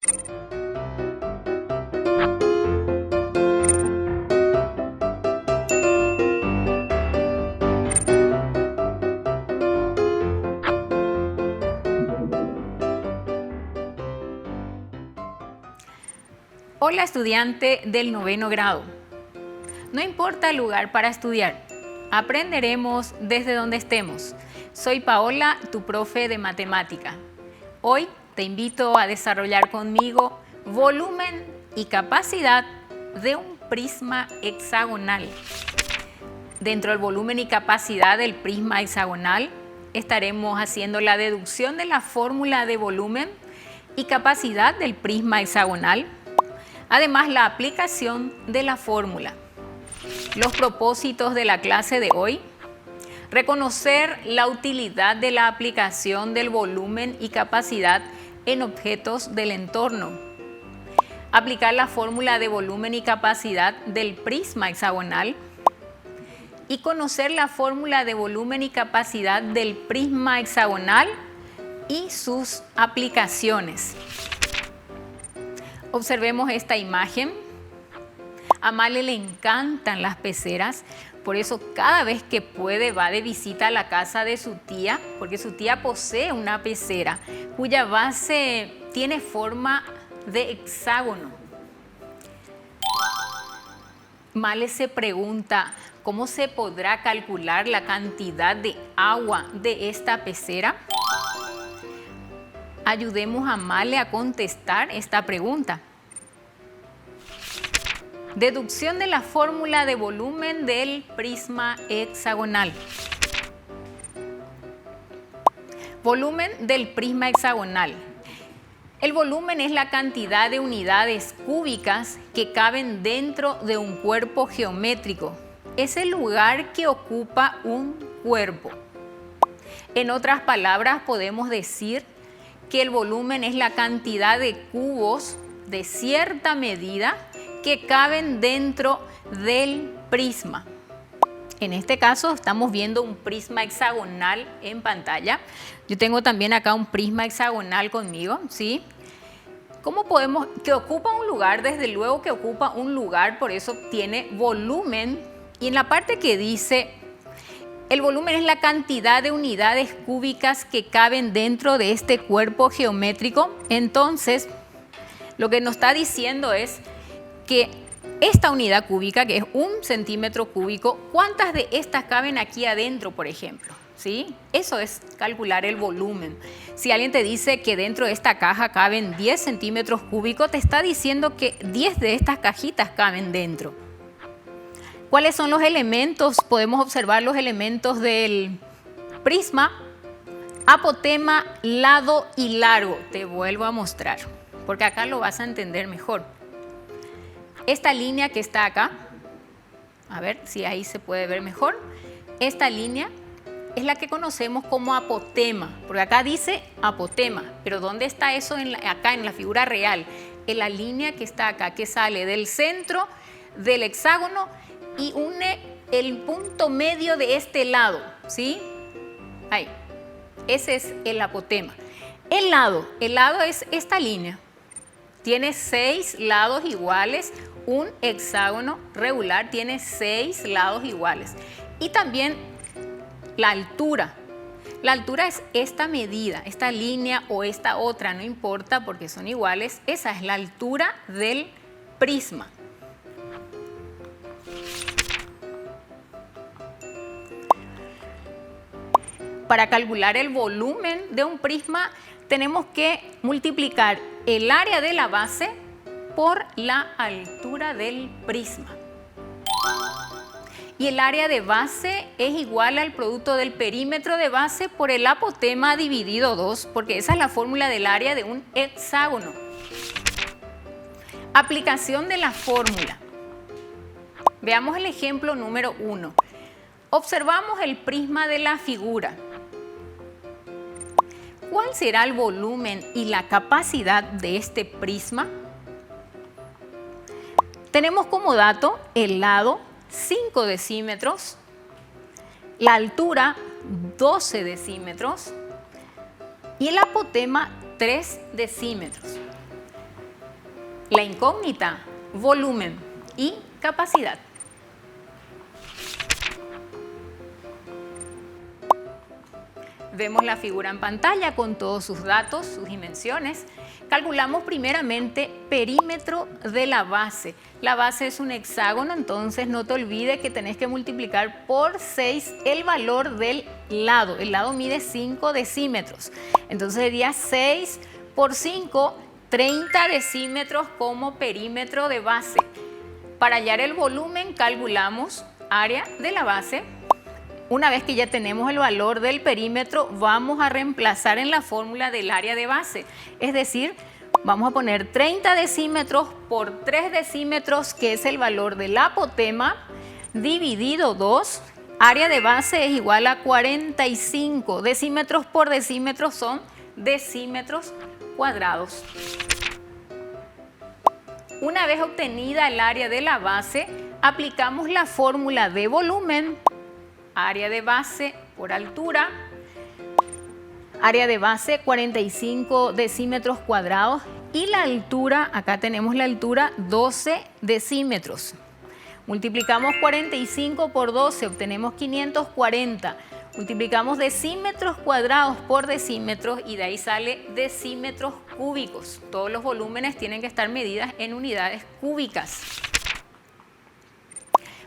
Hola, estudiante del 9º grado. No importa el lugar para estudiar, aprenderemos desde donde estemos. Soy Paola, tu profe de matemática. Hoy te invito a desarrollar conmigo volumen y capacidad de un prisma hexagonal. Dentro del volumen y capacidad del prisma hexagonal estaremos haciendo la deducción de la fórmula de volumen y capacidad del prisma hexagonal. Además, la aplicación de la fórmula. Los propósitos de la clase de hoy: reconocer la utilidad de la aplicación del volumen y capacidad en objetos del entorno, aplicar la fórmula de volumen y capacidad del prisma hexagonal y conocer la fórmula de volumen y capacidad del prisma hexagonal y sus aplicaciones. Observemos esta imagen. A Male le encantan las peceras, por eso cada vez que puede va de visita a la casa de su tía, porque su tía posee una pecera cuya base tiene forma de hexágono. Male se pregunta, ¿cómo se podrá calcular la cantidad de agua de esta pecera? Ayudemos a Male a contestar esta pregunta. Deducción de la fórmula de volumen del prisma hexagonal. Volumen del prisma hexagonal. El volumen es la cantidad de unidades cúbicas que caben dentro de un cuerpo geométrico. Es el lugar que ocupa un cuerpo. En otras palabras, podemos decir que el volumen es la cantidad de cubos de cierta medida que caben dentro del prisma. En este caso estamos viendo un prisma hexagonal en pantalla. Yo tengo también acá un prisma hexagonal conmigo, ¿sí? ¿Cómo podemos? Que ocupa un lugar, desde luego que ocupa un lugar, por eso tiene volumen. Y en la parte que dice, el volumen es la cantidad de unidades cúbicas que caben dentro de este cuerpo geométrico. Entonces, lo que nos está diciendo es que esta unidad cúbica, que es 1 centímetro cúbico, ¿cuántas de estas caben aquí adentro, por ejemplo? ¿Sí? Eso es calcular el volumen. Si alguien te dice que dentro de esta caja caben 10 centímetros cúbicos, te está diciendo que 10 de estas cajitas caben dentro. ¿Cuáles son los elementos? Podemos observar los elementos del prisma: apotema, lado y largo. Te vuelvo a mostrar, porque acá lo vas a entender mejor. Esta línea que está acá, a ver si ahí se puede ver mejor. Esta línea es la que conocemos como apotema, porque acá dice apotema, pero ¿dónde está eso acá en la figura real? En la línea que está acá, que sale del centro del hexágono y une el punto medio de este lado, ¿sí? Ahí, ese es el apotema. El lado es esta línea. Tiene 6 lados iguales. Un hexágono regular tiene 6 lados iguales. Y también la altura. La altura es esta medida, esta línea o esta otra, no importa porque son iguales. Esa es la altura del prisma. Para calcular el volumen de un prisma tenemos que multiplicar el área de la base por la altura del prisma. Y el área de base es igual al producto del perímetro de base por el apotema dividido 2, porque esa es la fórmula del área de un hexágono. Aplicación de la fórmula. Veamos el ejemplo número 1. Observamos el prisma de la figura. ¿Cuál será el volumen y la capacidad de este prisma? Tenemos como dato el lado 5 decímetros, la altura 12 decímetros y el apotema 3 decímetros. La incógnita, volumen y capacidad. Vemos la figura en pantalla con todos sus datos, sus dimensiones. Calculamos primeramente perímetro de la base. La base es un hexágono, entonces no te olvides que tenés que multiplicar por 6 el valor del lado. El lado mide 5 decímetros. Entonces sería 6 por 5, 30 decímetros como perímetro de base. Para hallar el volumen calculamos área de la base. Una vez que ya tenemos el valor del perímetro, vamos a reemplazar en la fórmula del área de base. Es decir, vamos a poner 30 decímetros por 3 decímetros, que es el valor del apotema, dividido 2. Área de base es igual a 45. Decímetros por decímetros son decímetros cuadrados. Una vez obtenida el área de la base, aplicamos la fórmula de volumen. Área de base por altura, área de base 45 decímetros cuadrados y la altura, acá tenemos la altura 12 decímetros. Multiplicamos 45 por 12, obtenemos 540. Multiplicamos decímetros cuadrados por decímetros y de ahí sale decímetros cúbicos. Todos los volúmenes tienen que estar medidas en unidades cúbicas.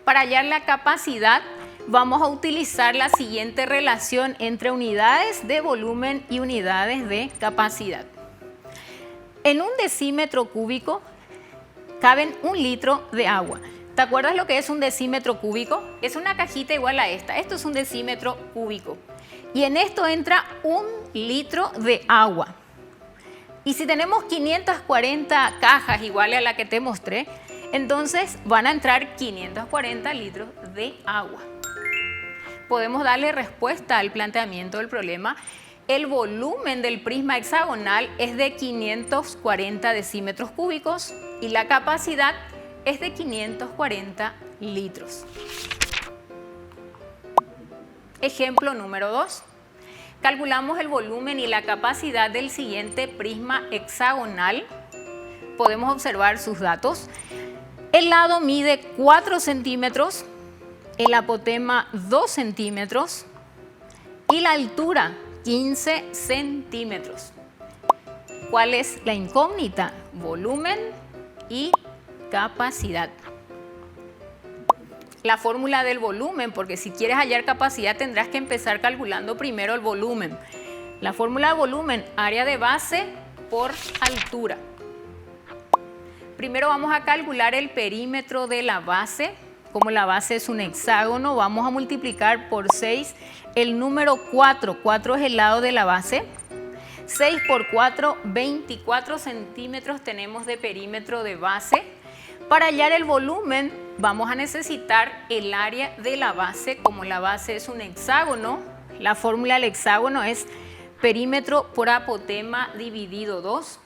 Para hallar la capacidad, vamos a utilizar la siguiente relación entre unidades de volumen y unidades de capacidad. En un decímetro cúbico caben 1 litro de agua. ¿Te acuerdas lo que es un decímetro cúbico? Es una cajita igual a esta. Esto es un decímetro cúbico. Y en esto entra 1 litro de agua. Y si tenemos 540 cajas iguales a la que te mostré, entonces van a entrar 540 litros de agua. Podemos darle respuesta al planteamiento del problema. El volumen del prisma hexagonal es de 540 decímetros cúbicos y la capacidad es de 540 litros. Ejemplo número 2. Calculamos el volumen y la capacidad del siguiente prisma hexagonal. Podemos observar sus datos. El lado mide 4 centímetros. El apotema 2 centímetros y la altura 15 centímetros. ¿Cuál es la incógnita? Volumen y capacidad. La fórmula del volumen, porque si quieres hallar capacidad tendrás que empezar calculando primero el volumen. La fórmula de volumen, área de base por altura. Primero vamos a calcular el perímetro de la base. Como la base es un hexágono, vamos a multiplicar por 6 el número 4. 4 es el lado de la base. 6 por 4, 24 centímetros tenemos de perímetro de base. Para hallar el volumen vamos a necesitar el área de la base. Como la base es un hexágono, la fórmula del hexágono es perímetro por apotema dividido 2.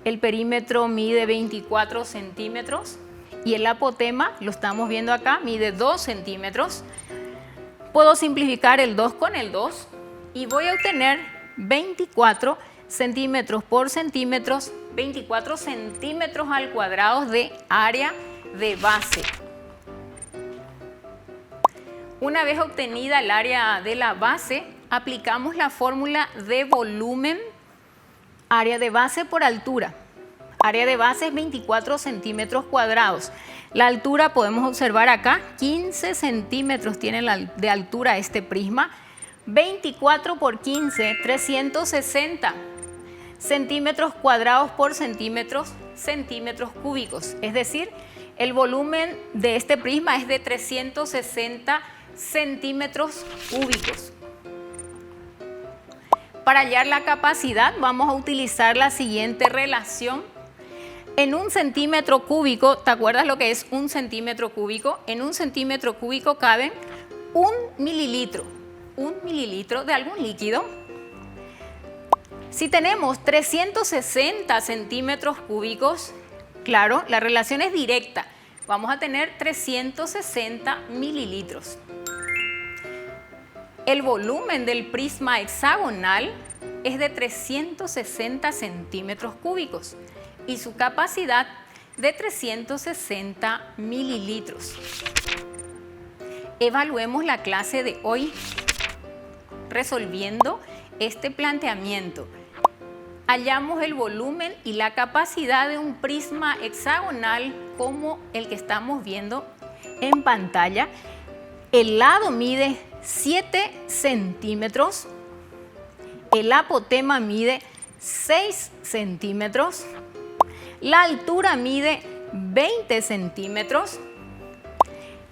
El perímetro mide 24 centímetros. Y el apotema, lo estamos viendo acá, mide 2 centímetros. Puedo simplificar el 2 con el 2 y voy a obtener 24 centímetros por centímetros, 24 centímetros al cuadrado de área de base. Una vez obtenida el área de la base, aplicamos la fórmula de volumen, área de base por altura. Área de base es 24 centímetros cuadrados. La altura podemos observar acá, 15 centímetros tiene de altura este prisma. 24 por 15, 360 centímetros cuadrados por centímetros, centímetros cúbicos. Es decir, el volumen de este prisma es de 360 centímetros cúbicos. Para hallar la capacidad vamos a utilizar la siguiente relación. En 1 centímetro cúbico, ¿te acuerdas lo que es 1 centímetro cúbico? En 1 centímetro cúbico caben 1 mililitro. 1 mililitro de algún líquido. Si tenemos 360 centímetros cúbicos, claro, la relación es directa. Vamos a tener 360 mililitros. El volumen del prisma hexagonal es de 360 centímetros cúbicos. y su capacidad de 360 mililitros. Evaluemos la clase de hoy resolviendo este planteamiento. Hallamos el volumen y la capacidad de un prisma hexagonal como el que estamos viendo en pantalla. El lado mide 7 centímetros, el apotema mide 6 centímetros, la altura mide 20 centímetros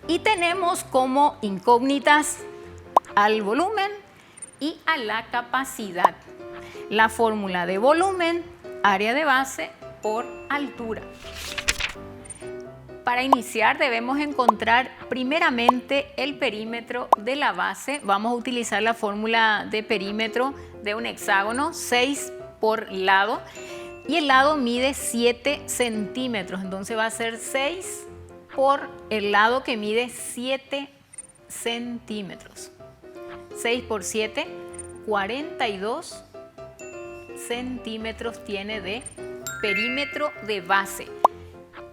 y tenemos como incógnitas al volumen y a la capacidad. La fórmula de volumen, área de base por altura. Para iniciar debemos encontrar primeramente el perímetro de la base. Vamos a utilizar la fórmula de perímetro de un hexágono, 6 por lado, y el lado mide 7 centímetros, entonces va a ser 6 por el lado que mide 7 centímetros. 6 por 7, 42 centímetros tiene de perímetro de base.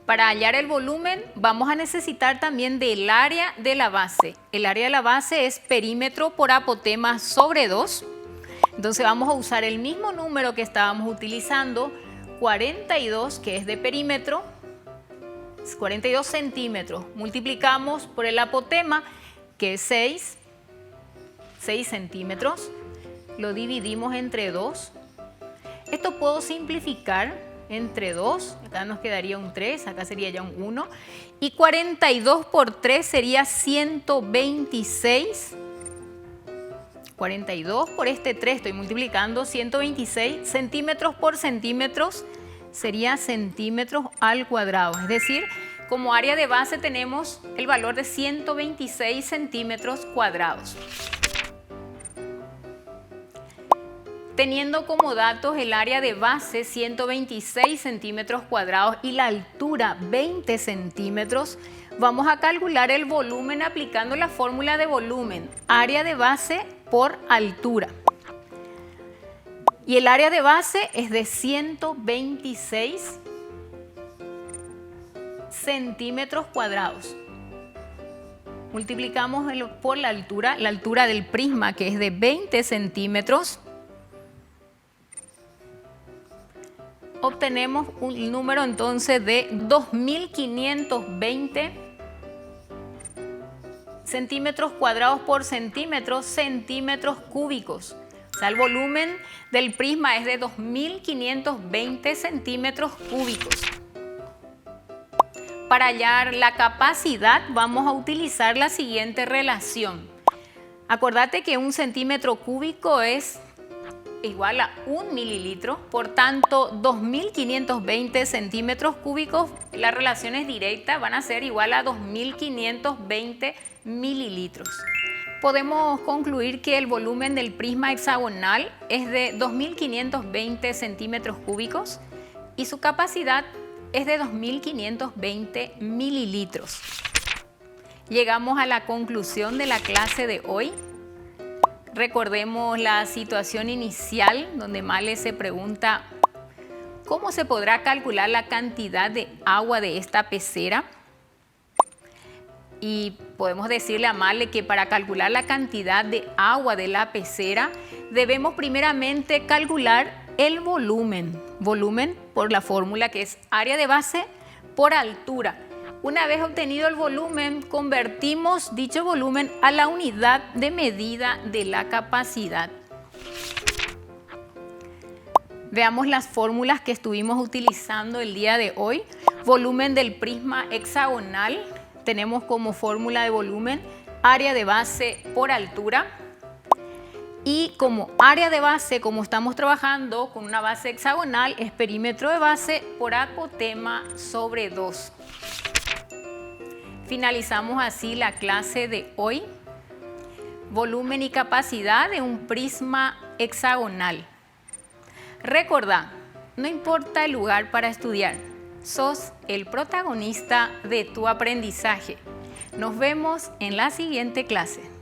Para hallar el volumen vamos a necesitar también del área de la base. El área de la base es perímetro por apotema sobre 2. Entonces vamos a usar el mismo número que estábamos utilizando, 42, que es de perímetro, 42 centímetros. Multiplicamos por el apotema, que es 6 centímetros. Lo dividimos entre 2. Esto puedo simplificar entre 2. Acá nos quedaría un 3, acá sería ya un 1. Y 42 por 3 sería 126. 42 por este 3, estoy multiplicando, 126 centímetros por centímetros sería centímetros al cuadrado. Es decir, como área de base tenemos el valor de 126 centímetros cuadrados. Teniendo como datos el área de base 126 centímetros cuadrados y la altura 20 centímetros, vamos a calcular el volumen aplicando la fórmula de volumen, área de base por altura. Y el área de base es de 126 centímetros cuadrados. Multiplicamos por la altura del prisma, que es de 20 centímetros. Obtenemos un número entonces de 2520 centímetros cuadrados por centímetros cúbicos. O sea, el volumen del prisma es de 2520 centímetros cúbicos. Para hallar la capacidad vamos a utilizar la siguiente relación. Acordate que un centímetro cúbico es igual a 1 mililitro, por tanto 2520 centímetros cúbicos, la relación es directa, van a ser igual a 2520 mililitros. Podemos concluir que el volumen del prisma hexagonal es de 2520 centímetros cúbicos y su capacidad es de 2520 mililitros. Llegamos a la conclusión de la clase de hoy. Recordemos la situación inicial donde Male se pregunta ¿cómo se podrá calcular la cantidad de agua de esta pecera? Y podemos decirle a Male que para calcular la cantidad de agua de la pecera debemos primeramente calcular el volumen por la fórmula que es área de base por altura. Una vez obtenido el volumen, convertimos dicho volumen a la unidad de medida de la capacidad. Veamos las fórmulas que estuvimos utilizando el día de hoy. Volumen del prisma hexagonal. Tenemos como fórmula de volumen área de base por altura. Y como área de base, como estamos trabajando con una base hexagonal, es perímetro de base por apotema sobre 2. Finalizamos así la clase de hoy. Volumen y capacidad de un prisma hexagonal. Recordá, no importa el lugar para estudiar, sos el protagonista de tu aprendizaje. Nos vemos en la siguiente clase.